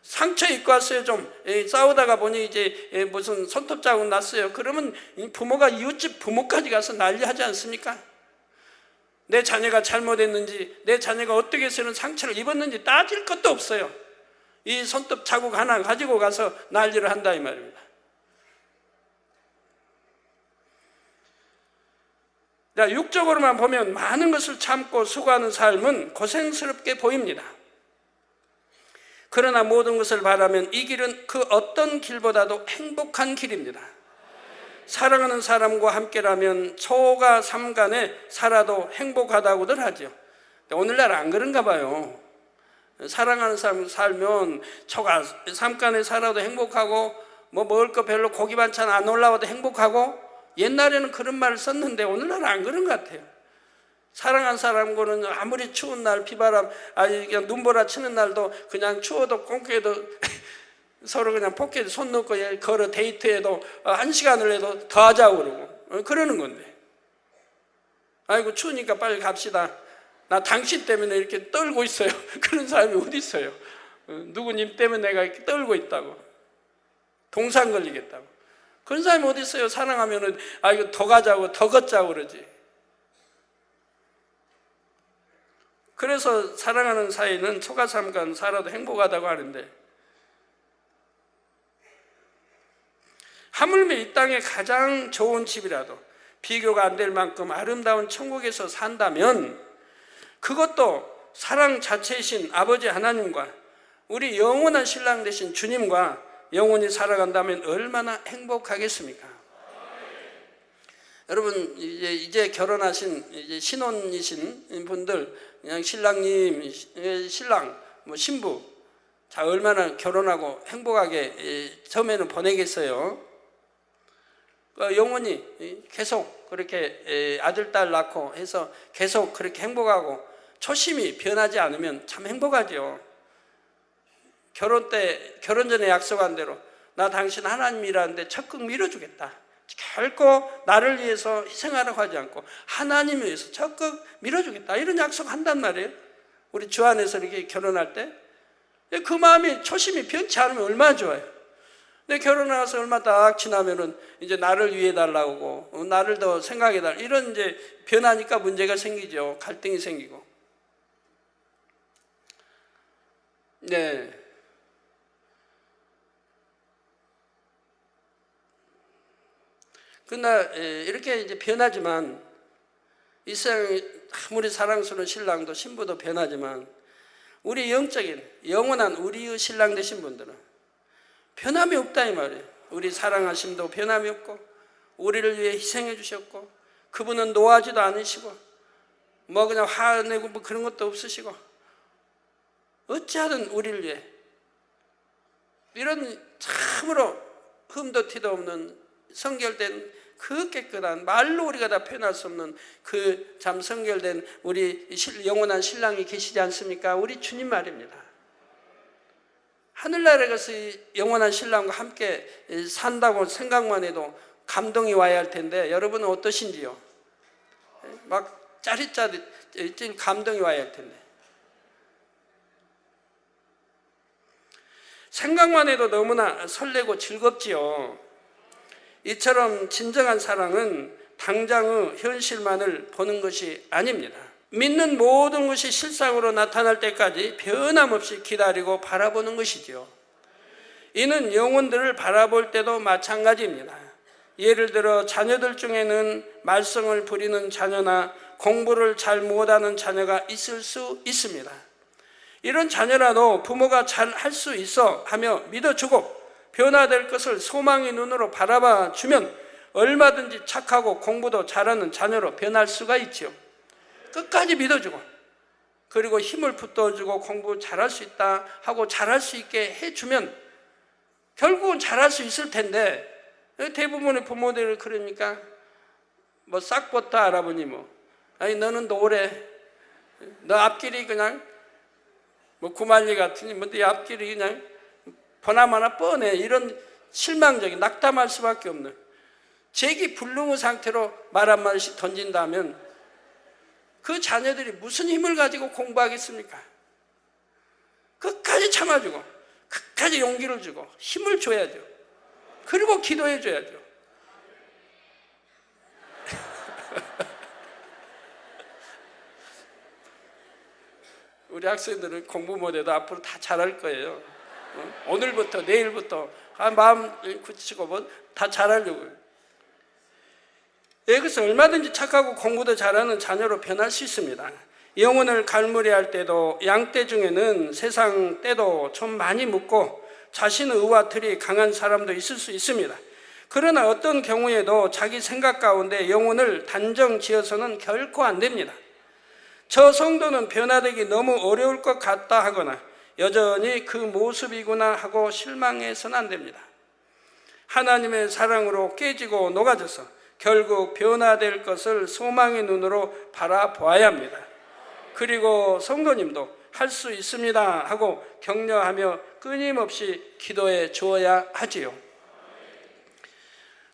상처 입고 왔어요. 좀 싸우다가 보니 이제 무슨 손톱 자국 났어요. 그러면 부모가 이웃집 부모까지 가서 난리하지 않습니까? 내 자녀가 잘못했는지 내 자녀가 어떻게 해서는 상처를 입었는지 따질 것도 없어요. 이 손톱 자국 하나 가지고 가서 난리를 한다 이 말입니다. 자, 육적으로만 보면 많은 것을 참고 수고하는 삶은 고생스럽게 보입니다. 그러나 모든 것을 바라면 이 길은 그 어떤 길보다도 행복한 길입니다. 사랑하는 사람과 함께라면 초가 삼간에 살아도 행복하다고들 하죠. 오늘날 안 그런가 봐요. 사랑하는 사람 살면 초가 삼간에 살아도 행복하고 뭐 먹을 거 별로 고기 반찬 안 올라와도 행복하고 옛날에는 그런 말을 썼는데 오늘날은 안 그런 것 같아요. 사랑하는 사람과는 아무리 추운 날 비바람 그냥 눈보라 치는 날도 그냥 추워도 꽁que도 서로 그냥 포켓에 손 넣고 걸어 데이트해도 1시간을 해도 더 하자고 그러고 그러는 건데 아이고 추우니까 빨리 갑시다. 나 당신 때문에 이렇게 떨고 있어요. 그런 사람이 어디 있어요? 누구님 때문에 내가 이렇게 떨고 있다고 동상 걸리겠다고 그런 사람이 어디 있어요? 사랑하면은 이거 더 가자고 더 걷자고 그러지. 그래서 사랑하는 사이는 초가삼간 살아도 행복하다고 하는데 하물며 이 땅의 가장 좋은 집이라도 비교가 안 될 만큼 아름다운 천국에서 산다면 그것도 사랑 자체이신 아버지 하나님과 우리 영원한 신랑 되신 주님과 영원히 살아간다면 얼마나 행복하겠습니까? 여러분 이제 결혼하신 이제 신혼이신 분들 그냥 신랑님, 신랑, 뭐 신부 자 얼마나 결혼하고 행복하게 처음에는 보내겠어요. 영원히 계속 그렇게 아들, 딸 낳고 해서 계속 그렇게 행복하고 초심이 변하지 않으면 참 행복하죠. 결혼 전에 약속한 대로 나 당신 하나님이라는데 적극 밀어주겠다. 결코 나를 위해서 희생하라고 하지 않고 하나님을 위해서 적극 밀어주겠다. 이런 약속 한단 말이에요. 우리 주 안에서 이렇게 결혼할 때 그 마음이 초심이 변치 않으면 얼마나 좋아요. 근데 결혼해서 얼마 딱 지나면은 이제 나를 위해 달라고 나를 더 생각해 달라 이런 이제 변하니까 문제가 생기죠. 갈등이 생기고. 네. 그러나 이렇게 이제 변하지만 이 세상에 아무리 사랑스러운 신랑도 신부도 변하지만 우리 영적인 영원한 우리의 신랑 되신 분들은 변함이 없다 이 말이에요. 우리 사랑하심도 변함이 없고 우리를 위해 희생해 주셨고 그분은 노하지도 않으시고 뭐 그냥 화내고 뭐 그런 것도 없으시고 어찌하든 우리를 위해 이런 참으로 흠도 티도 없는 성결된 그 깨끗한 말로 우리가 다 표현할 수 없는 그 참 성결된 우리 영원한 신랑이 계시지 않습니까? 우리 주님 말입니다. 하늘나라에 가서 영원한 신랑과 함께 산다고 생각만 해도 감동이 와야 할 텐데 여러분은 어떠신지요? 막 짜릿짜릿 감동이 와야 할 텐데 생각만 해도 너무나 설레고 즐겁지요. 이처럼 진정한 사랑은 당장의 현실만을 보는 것이 아닙니다. 믿는 모든 것이 실상으로 나타날 때까지 변함없이 기다리고 바라보는 것이지요. 이는 영혼들을 바라볼 때도 마찬가지입니다. 예를 들어 자녀들 중에는 말썽을 부리는 자녀나 공부를 잘 못하는 자녀가 있을 수 있습니다. 이런 자녀라도 부모가 잘 할 수 있어 하며 믿어주고 변화될 것을 소망의 눈으로 바라봐 주면 얼마든지 착하고 공부도 잘하는 자녀로 변할 수가 있지요. 끝까지 믿어주고, 그리고 힘을 붙어주고 공부 잘할 수 있다 하고 잘할 수 있게 해주면 결국은 잘할 수 있을 텐데, 대부분의 부모들이 그러니까 뭐 싹부터 알아보니 뭐, 아니 너는 노래, 너 앞길이 그냥 뭐 구만리 같으니 뭐 네 앞길이 그냥 보나마나 뻔해, 이런 실망적인, 낙담할 수밖에 없는 재기불능의 상태로 말 한마디씩 던진다면 그 자녀들이 무슨 힘을 가지고 공부하겠습니까? 끝까지 참아주고 끝까지 용기를 주고 힘을 줘야죠. 그리고 기도해 줘야죠. 우리 학생들은 공부 못해도 앞으로 다 잘할 거예요. 오늘부터 내일부터 마음 굳히고 뭐 다 잘하려고요. 그래서 얼마든지 착하고 공부도 잘하는 자녀로 변할 수 있습니다. 영혼을 갈무리할 때도 양떼 중에는 세상 때도 좀 많이 묻고 자신의 의와 틀이 강한 사람도 있을 수 있습니다. 그러나 어떤 경우에도 자기 생각 가운데 영혼을 단정 지어서는 결코 안 됩니다. 저 성도는 변화되기 너무 어려울 것 같다 하거나 여전히 그 모습이구나 하고 실망해서는 안 됩니다. 하나님의 사랑으로 깨지고 녹아져서 결국 변화될 것을 소망의 눈으로 바라보아야 합니다. 그리고 성도님도 할 수 있습니다 하고 격려하며 끊임없이 기도해 주어야 하지요.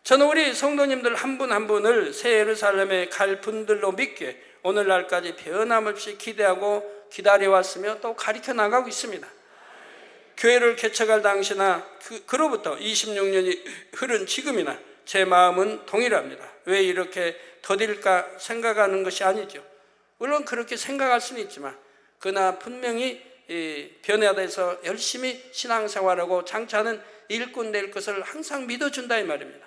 저는 우리 성도님들 한 분 한 분을 새 예루살렘에 갈 분들로 믿기에 오늘날까지 변함없이 기대하고 기다려왔으며 또 가르쳐 나가고 있습니다. 교회를 개척할 당시나 그로부터 26년이 흐른 지금이나 제 마음은 동일합니다. 왜 이렇게 더딜까 생각하는 것이 아니죠. 물론 그렇게 생각할 수는 있지만 그러나 분명히 변화돼서 열심히 신앙생활하고 장차는 일꾼 될 것을 항상 믿어준다 이 말입니다.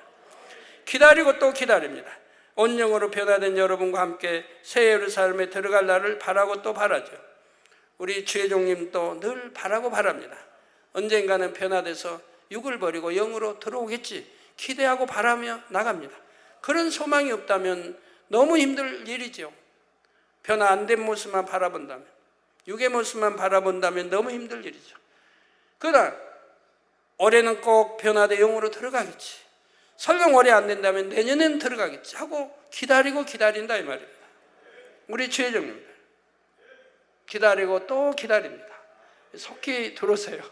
기다리고 또 기다립니다. 온영으로 변화된 여러분과 함께 새 예루살렘에 들어갈 날을 바라고 또 바라죠. 우리 주혜종님도 늘 바라고 바랍니다. 언젠가는 변화돼서 육을 버리고 영으로 들어오겠지 기대하고 바라며 나갑니다. 그런 소망이 없다면 너무 힘들 일이죠. 변화 안 된 모습만 바라본다면, 육의 모습만 바라본다면 너무 힘들 일이죠. 그러나 올해는 꼭 변화돼 영으로 들어가겠지, 설령 올해 안 된다면 내년엔 들어가겠지 하고 기다리고 기다린다 이 말입니다. 우리 주혜정입니다. 기다리고 또 기다립니다. 속히 들어오세요.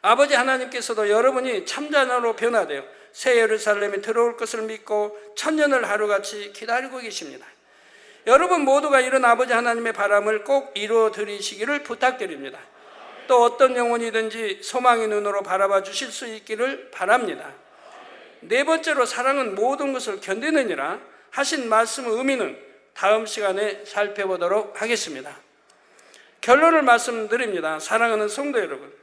아버지 하나님께서도 여러분이 참자녀로 변화되어 새 예루살렘에 들어올 것을 믿고 천년을 하루같이 기다리고 계십니다. 여러분 모두가 이런 아버지 하나님의 바람을 꼭 이루어 드리시기를 부탁드립니다. 또 어떤 영혼이든지 소망의 눈으로 바라봐 주실 수 있기를 바랍니다. 네 번째로 사랑은 모든 것을 견디느니라 하신 말씀의 의미는 다음 시간에 살펴보도록 하겠습니다. 결론을 말씀드립니다. 사랑하는 성도 여러분,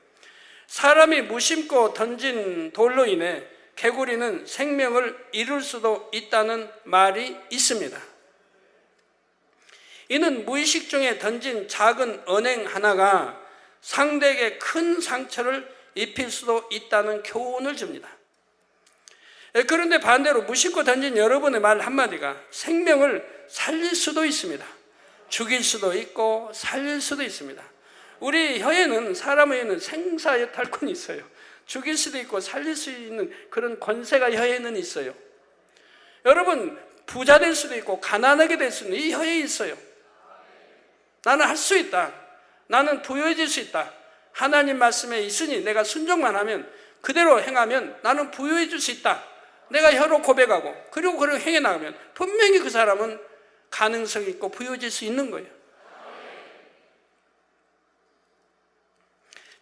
사람이 무심코 던진 돌로 인해 개구리는 생명을 잃을 수도 있다는 말이 있습니다. 이는 무의식 중에 던진 작은 언행 하나가 상대에게 큰 상처를 입힐 수도 있다는 교훈을 줍니다. 그런데 반대로 무심코 던진 여러분의 말 한마디가 생명을 살릴 수도 있습니다. 죽일 수도 있고 살릴 수도 있습니다. 우리 혀에는, 사람의 혀에는 생사의 탈권이 있어요. 죽일 수도 있고 살릴 수 있는 그런 권세가 혀에는 있어요. 여러분 부자 될 수도 있고 가난하게 될 수는 이 혀에 있어요. 나는 할 수 있다, 나는 부유해질 수 있다, 하나님 말씀에 있으니 내가 순종만 하면, 그대로 행하면 나는 부유해질 수 있다, 내가 혀로 고백하고 그리고 그렇게 행해 나가면 분명히 그 사람은 가능성이 있고 부유해질 수 있는 거예요.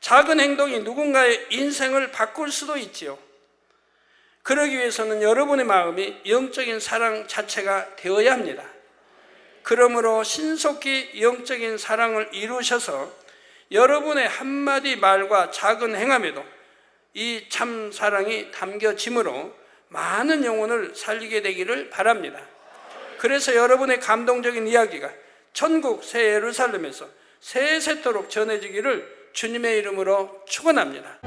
작은 행동이 누군가의 인생을 바꿀 수도 있지요. 그러기 위해서는 여러분의 마음이 영적인 사랑 자체가 되어야 합니다. 그러므로 신속히 영적인 사랑을 이루셔서 여러분의 한마디 말과 작은 행함에도 이 참 사랑이 담겨짐으로 많은 영혼을 살리게 되기를 바랍니다. 그래서 여러분의 감동적인 이야기가 천국 새 예루살렘에서 세세토록 전해지기를 주님의 이름으로 축원합니다.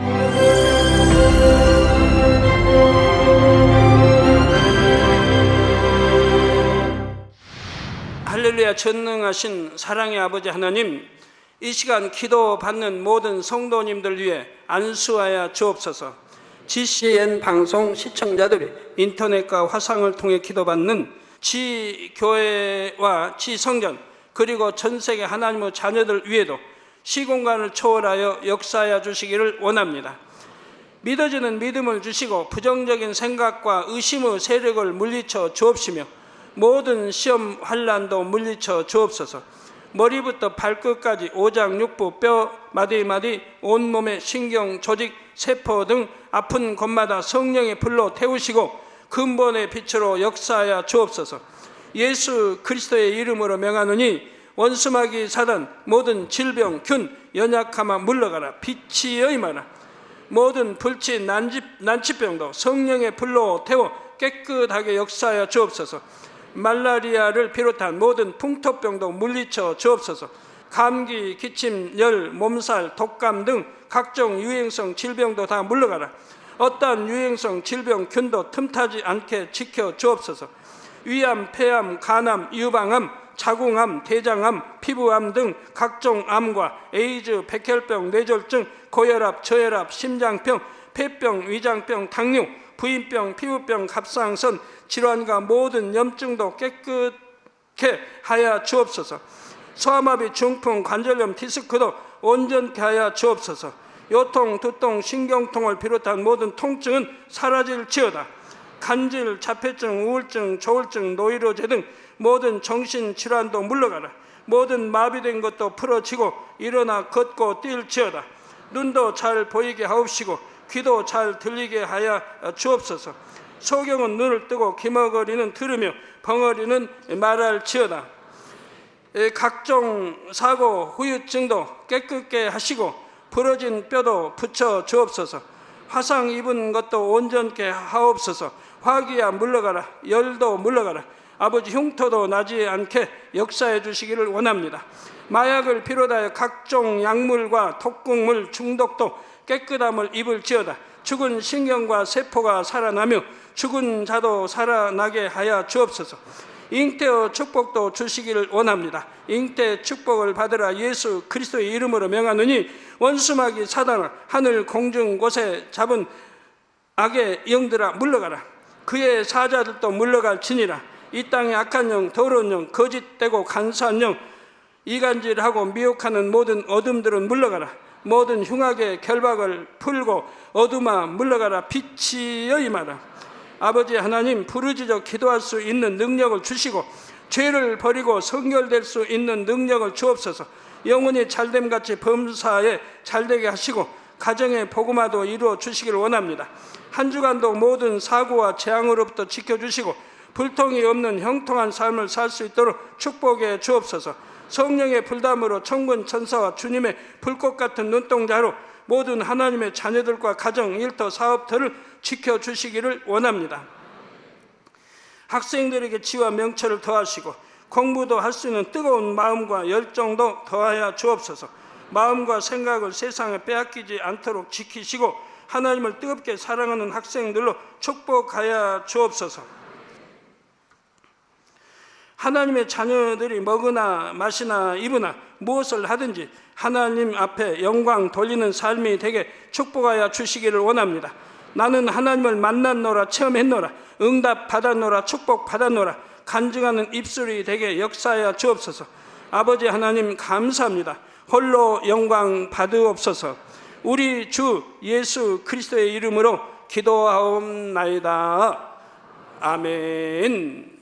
할렐루야. 전능하신 사랑의 아버지 하나님, 이 시간 기도받는 모든 성도님들 위해 안수하여 주옵소서. GCN 방송 시청자들이 인터넷과 화상을 통해 기도받는 지교회와 지성전 그리고 전세계 하나님의 자녀들 위에도 시공간을 초월하여 역사하여 주시기를 원합니다. 믿어지는 믿음을 주시고 부정적인 생각과 의심의 세력을 물리쳐 주옵시며 모든 시험 환난도 물리쳐 주옵소서. 머리부터 발끝까지 오장육부 뼈 마디마디 온몸의 신경 조직 세포 등 아픈 곳마다 성령의 불로 태우시고 근본의 빛으로 역사하여 주옵소서. 예수 그리스도의 이름으로 명하노니 원수마귀 사단 모든 질병 균 연약함아 물러가라. 빛이 임하라. 모든 불치 난치병도 성령의 불로 태워 깨끗하게 역사하여 주옵소서. 말라리아를 비롯한 모든 풍토병도 물리쳐 주옵소서. 감기, 기침, 열, 몸살, 독감 등 각종 유행성 질병도 다 물러가라. 어떠한 유행성 질병 균도 틈타지 않게 지켜 주옵소서. 위암, 폐암, 간암, 유방암, 자궁암, 대장암, 피부암 등 각종 암과 에이즈, 백혈병, 뇌졸중, 고혈압, 저혈압, 심장병, 폐병, 위장병, 당뇨, 부인병, 피부병, 갑상선 질환과 모든 염증도 깨끗게 하여 주옵소서. 소아마비, 중풍, 관절염, 디스크도 온전케 하여 주옵소서. 요통, 두통, 신경통을 비롯한 모든 통증은 사라질지어다. 간질, 자폐증, 우울증, 조울증, 노이로제 등 모든 정신질환도 물러가라. 모든 마비된 것도 풀어지고 일어나 걷고 뛸지어다. 눈도 잘 보이게 하옵시고 귀도 잘 들리게 하여 주옵소서. 소경은 눈을 뜨고 기머거리는 들으며 벙어리는 말할지어다. 각종 사고 후유증도 깨끗게 하시고 부러진 뼈도 붙여 주옵소서. 화상 입은 것도 온전케 하옵소서. 화기야 물러가라. 열도 물러가라. 아버지 흉터도 나지 않게 역사해 주시기를 원합니다. 마약을 비롯하여 각종 약물과 독극물 중독도 깨끗함을 입을지어다. 죽은 신경과 세포가 살아나며 죽은 자도 살아나게 하여 주옵소서. 잉태의 축복도 주시기를 원합니다. 잉태 축복을 받으라. 예수 그리스도의 이름으로 명하노니 원수마귀 사단아 하늘 공중 곳에 잡은 악의 영들아 물러가라. 그의 사자들도 물러갈지니라. 이 땅의 악한 영, 더러운 영, 거짓되고 간사한 영, 이간질하고 미혹하는 모든 어둠들은 물러가라. 모든 흉악의 결박을 풀고 어둠아 물러가라. 빛이여 임하라. 아버지 하나님, 부르짖어 기도할 수 있는 능력을 주시고 죄를 버리고 성결될 수 있는 능력을 주옵소서. 영혼이 잘됨같이 범사에 잘되게 하시고 가정의 복음화도 이루어 주시기를 원합니다. 한 주간도 모든 사고와 재앙으로부터 지켜주시고 불통이 없는 형통한 삶을 살 수 있도록 축복해 주옵소서. 성령의 불담으로 천군 천사와 주님의 불꽃 같은 눈동자로 모든 하나님의 자녀들과 가정, 일터, 사업터를 지켜주시기를 원합니다. 학생들에게 지와 명철을 더하시고 공부도 할 수 있는 뜨거운 마음과 열정도 더하여 주옵소서. 마음과 생각을 세상에 빼앗기지 않도록 지키시고 하나님을 뜨겁게 사랑하는 학생들로 축복하여 주옵소서. 하나님의 자녀들이 먹으나 마시나 입으나 무엇을 하든지 하나님 앞에 영광 돌리는 삶이 되게 축복하여 주시기를 원합니다. 나는 하나님을 만났노라, 체험했노라, 응답 받았노라, 축복 받았노라, 간증하는 입술이 되게 역사하여 주옵소서. 아버지 하나님 감사합니다. 홀로 영광 받으옵소서. 우리 주 예수 그리스도의 이름으로 기도하옵나이다. 아멘.